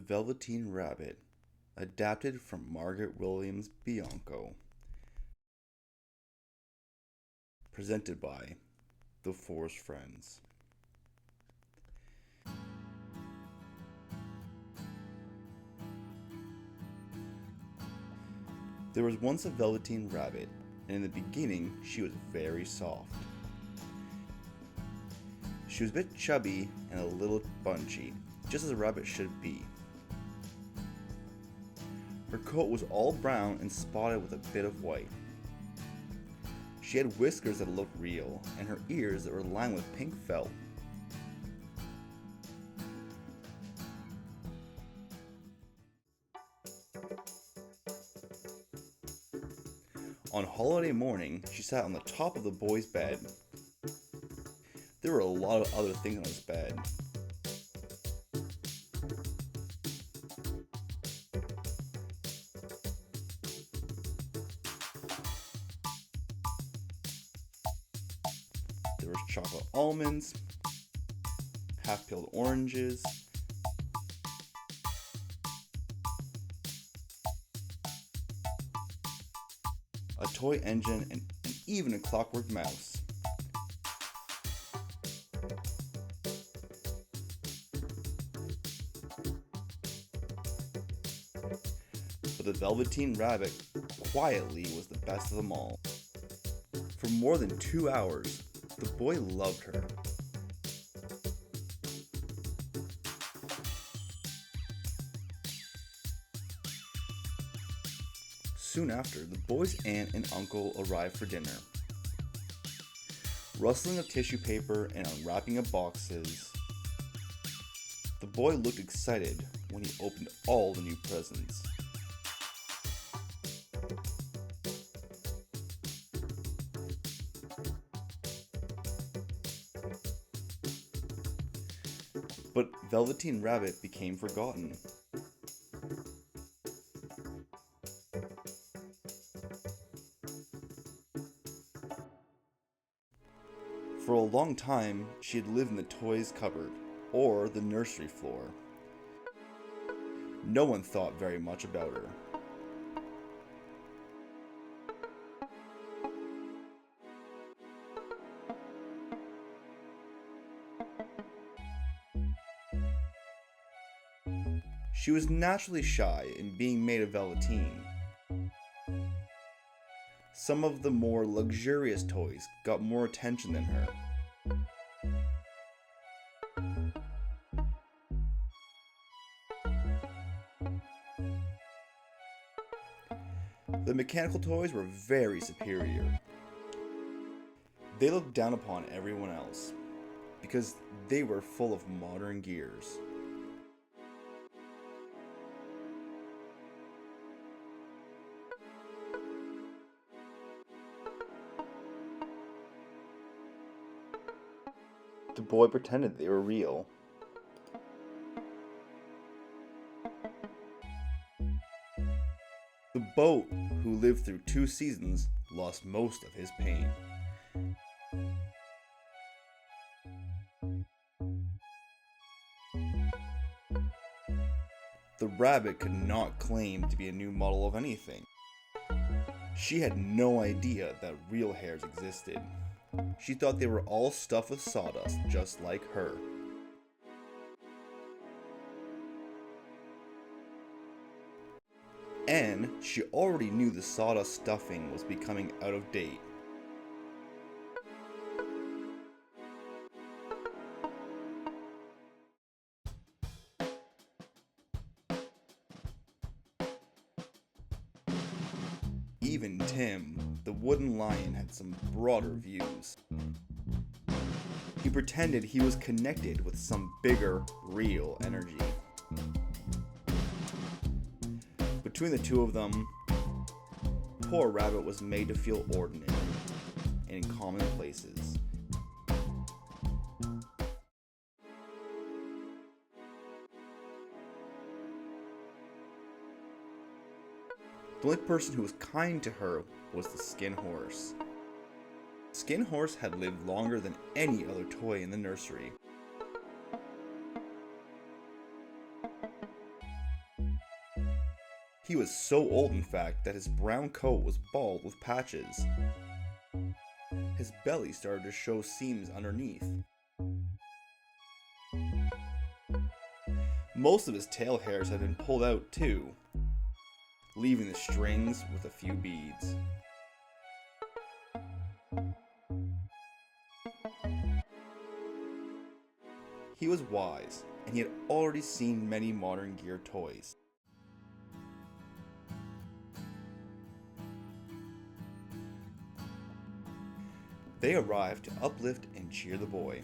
Velveteen Rabbit, adapted from Margaret Williams Bianco. Presented by The Forest Friends. There was once a Velveteen Rabbit, and in the beginning she was very soft. She was a bit chubby and a little bunchy, just as a rabbit should be. Her coat was all brown and spotted with a bit of white. She had whiskers that looked real, and her ears that were lined with pink felt. On holiday morning, she sat on the top of the boy's bed. There were a lot of other things on his bed. There was chocolate almonds, half-peeled oranges, a toy engine, and even a clockwork mouse. But the Velveteen Rabbit quietly was the best of them all. For more than 2 hours, the boy loved her. Soon after, the boy's aunt and uncle arrived for dinner. Rustling of tissue paper and unwrapping of boxes, the boy looked excited when he opened all the new presents. But Velveteen Rabbit became forgotten. For a long time, she had lived in the toys cupboard, or the nursery floor. No one thought very much about her. She was naturally shy in being made of velveteen. Some of the more luxurious toys got more attention than her. The mechanical toys were very superior. They looked down upon everyone else because they were full of modern gears. The boy pretended they were real. The boat, who lived through 2 seasons, lost most of his paint. The rabbit could not claim to be a new model of anything. She had no idea that real hairs existed. She thought they were all stuffed with sawdust, just like her. And she already knew the sawdust stuffing was becoming out of date. Even Tim, the wooden lion, had some broader views. He pretended he was connected with some bigger, real energy. Between the two of them, poor Rabbit was made to feel ordinary and in common places. The only person who was kind to her was the Skin Horse. Skin Horse had lived longer than any other toy in the nursery. He was so old, in fact, that his brown coat was bald with patches. His belly started to show seams underneath. Most of his tail hairs had been pulled out too, leaving the strings with a few beads. He was wise, and he had already seen many modern gear toys. They arrived to uplift and cheer the boy.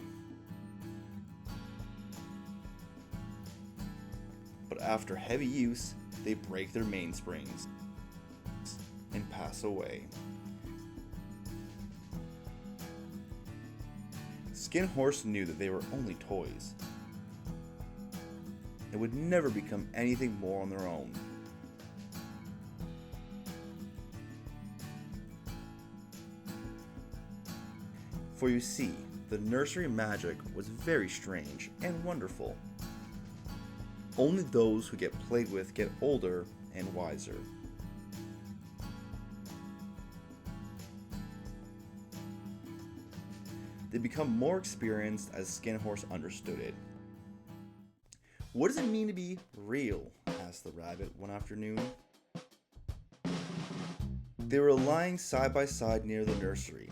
But after heavy use, they break their mainsprings and pass away. Skin Horse knew that they were only toys and would never become anything more on their own. For you see, the nursery magic was very strange and wonderful. Only those who get played with get older and wiser. They become more experienced as Skin Horse understood it. "What does it mean to be real?" asked the rabbit one afternoon. They were lying side by side near the nursery.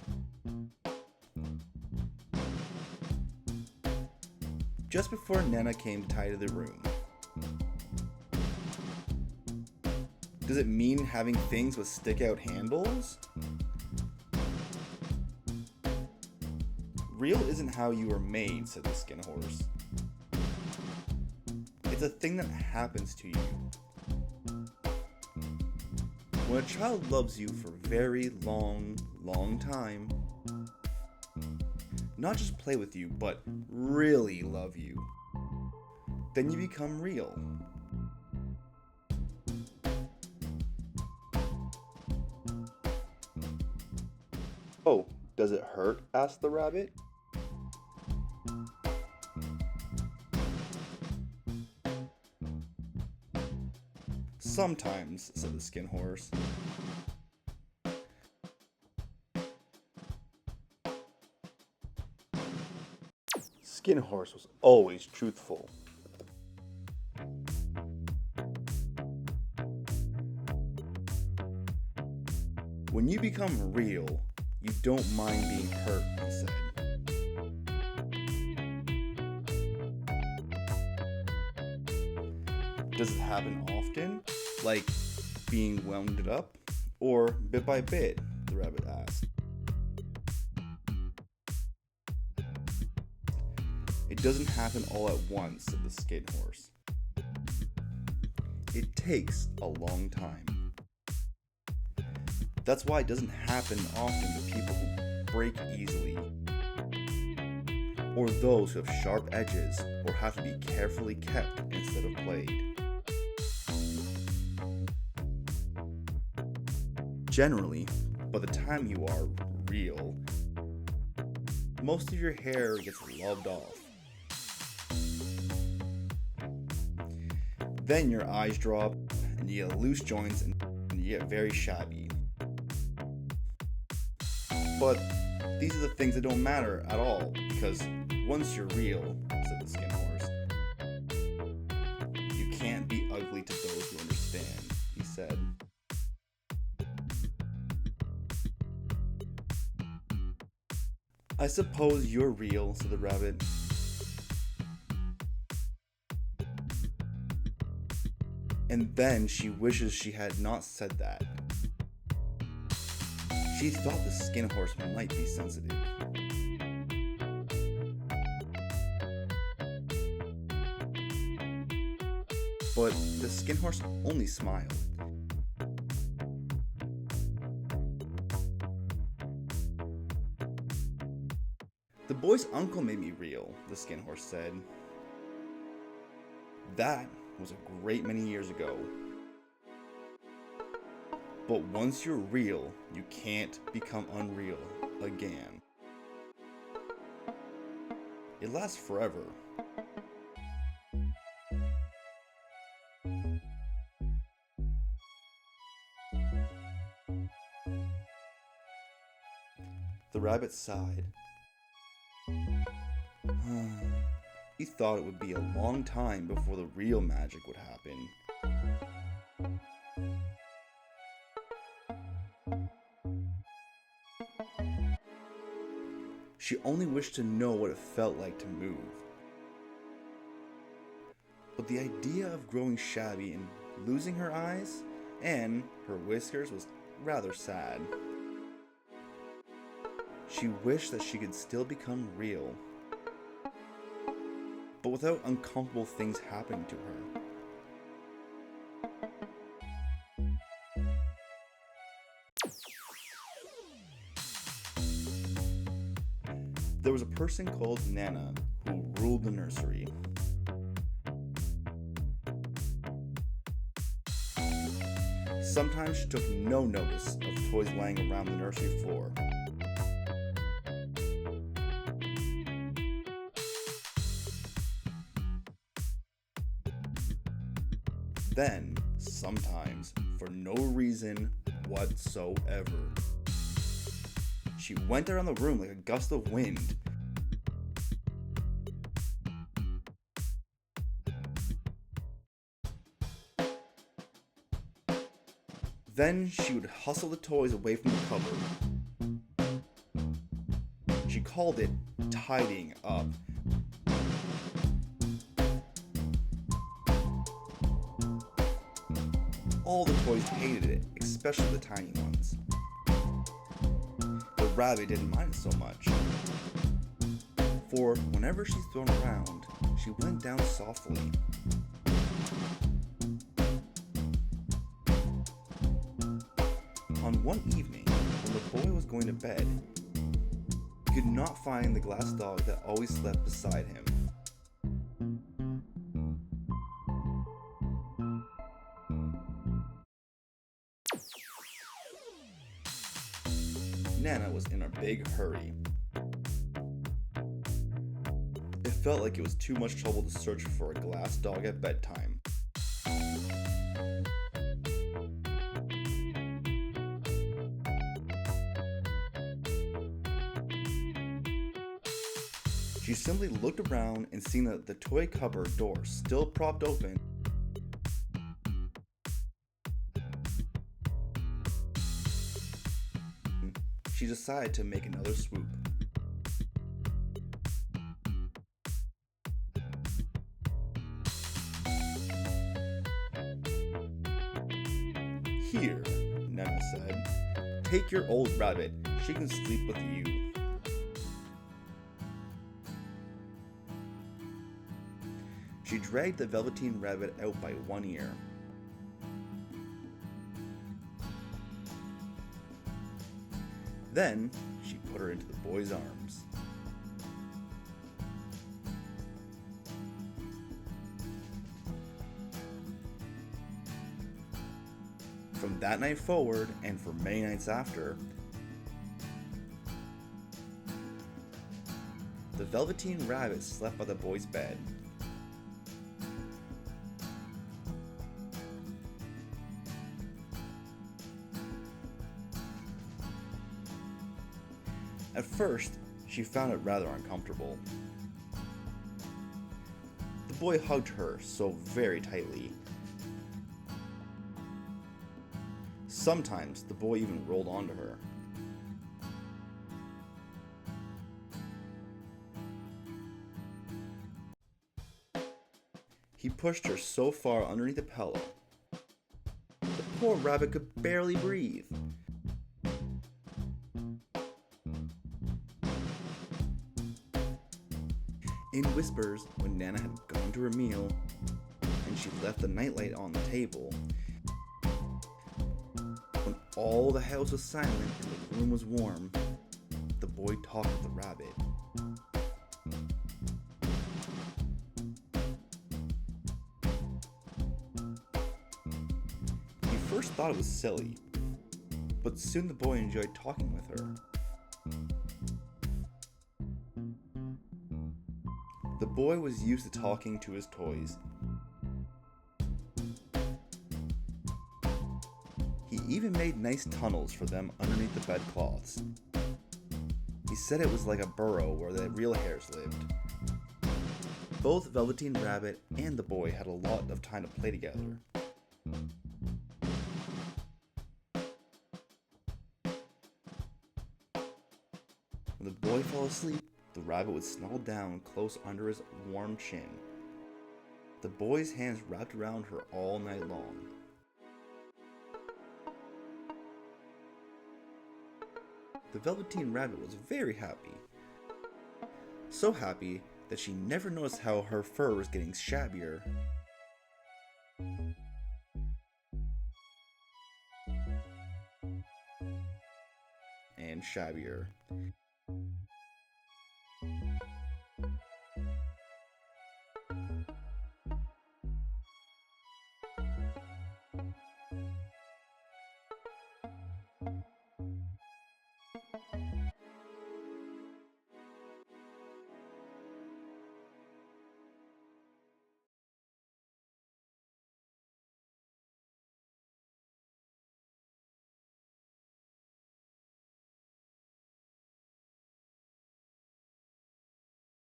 Just before Nana came to tidy the room. "Does it mean having things with stick-out handles?" "Real isn't how you are made," said the Skin Horse. "It's a thing that happens to you. When a child loves you for a very long time, not just play with you, but really love you, then you become real." "Oh, does it hurt?" asked the rabbit. "Sometimes," said the Skin Horse. Skin Horse was always truthful. "When you become real, you don't mind being hurt," he said. "Does it happen often, like being wounded up, or bit by bit?" the rabbit asked. "It doesn't happen all at once," said the Skin Horse. "It takes a long time. That's why it doesn't happen often to people who break easily, or those who have sharp edges or have to be carefully kept instead of played. Generally, by the time you are real, most of your hair gets loved off. Then your eyes drop, and you get loose joints, and you get very shabby. But these are the things that don't matter at all, because once you're real," said the Skin Horse, "you can't be ugly to those who understand," he said. "I suppose you're real," said the rabbit. And then she wishes she had not said that. She thought the Skin Horse might be sensitive. But the Skin Horse only smiled. "The boy's uncle made me real," the Skin Horse said. "That was a great many years ago. But once you're real, you can't become unreal again. It lasts forever." The rabbit sighed. He thought it would be a long time before the real magic would happen. She only wished to know what it felt like to move. But the idea of growing shabby and losing her eyes and her whiskers was rather sad. She wished that she could still become real, but without uncomfortable things happening to her. There was a person called Nana who ruled the nursery. Sometimes she took no notice of the toys lying around the nursery floor. Then, sometimes, for no reason whatsoever, she went around the room like a gust of wind. Then she would hustle the toys away from the cupboard. She called it tidying up. All the toys hated it, especially the tiny ones. The rabbit didn't mind it so much, for whenever she's thrown around, she went down softly. On one evening, when the boy was going to bed, he could not find the glass dog that always slept beside him. Nana was in a big hurry. It felt like it was too much trouble to search for a glass dog at bedtime. She simply looked around and seen that the toy cupboard door still propped open. She decided to make another swoop. Here, Nana said, take your old rabbit. She can sleep with you. She dragged the Velveteen Rabbit out by one ear. Then, she put her into the boy's arms. From that night forward, and for many nights after, the Velveteen Rabbit slept by the boy's bed. At first, she found it rather uncomfortable. The boy hugged her so very tightly. Sometimes the boy even rolled onto her. He pushed her so far underneath the pillow. The poor rabbit could barely breathe. In whispers, when Nana had gone to her meal, and she left the nightlight on the table, when all the house was silent and the room was warm, the boy talked with the rabbit. He first thought it was silly, but soon the boy enjoyed talking with her. The boy was used to talking to his toys. He even made nice tunnels for them underneath the bedcloths. He said it was like a burrow where the real hares lived. Both Velveteen Rabbit and the boy had a lot of time to play together. When the boy fell asleep, the rabbit would snuggle down close under his warm chin. The boy's hands wrapped around her all night long. The Velveteen Rabbit was very happy. So happy that she never noticed how her fur was getting shabbier. And shabbier.